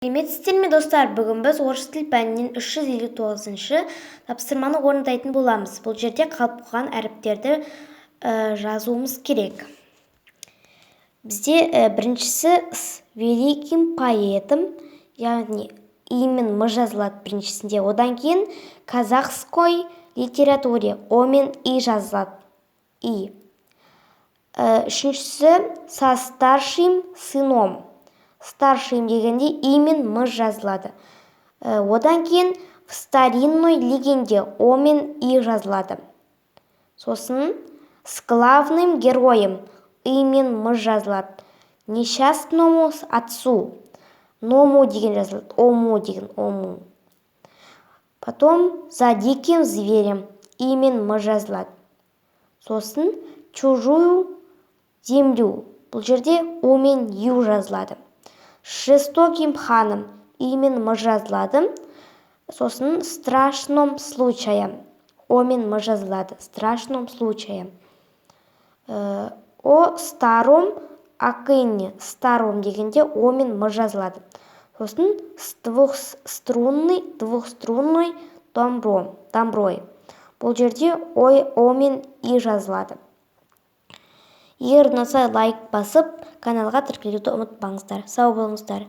Сәлеметсіздер ме достар, бүгін біз орыс тіл пәнінен 359-шы тапсырманы орындайтын боламыз. Бұл жерде қалып қойған әріптерді жазуымыз керек. Бізде біріншісі с великим поэтом, яғни имен мы жазылады біріншісінде. Одан кейін казахской литературе о мен и жазылады. И. Үшіншісі со старшим сыном. Старшим дегенде имен мы жазылады. Одан кейін в старинной легенде о мен и жазылады. Сосын с главным героем имен мы жазылады. Несчастному отцу ному деген жазылады. Ому деген ому. Потом за диким зверем имен мы жазылады. Сосын чужую землю. Бұл жерде о мен ю жазылады. С жестоким ханом имен мы жазылады. Сосын страшном случае о мен мы жазылады. Страшном случае. О старом акыне. Старом дегенде о мен мы жазылады. Сосын с двухструнной домброй. Бұл жерде о мен и жазылады. Егер ұнаса лайк басып, каналға тіркелуді ұмытпаңыздар. Сау болыңыздар.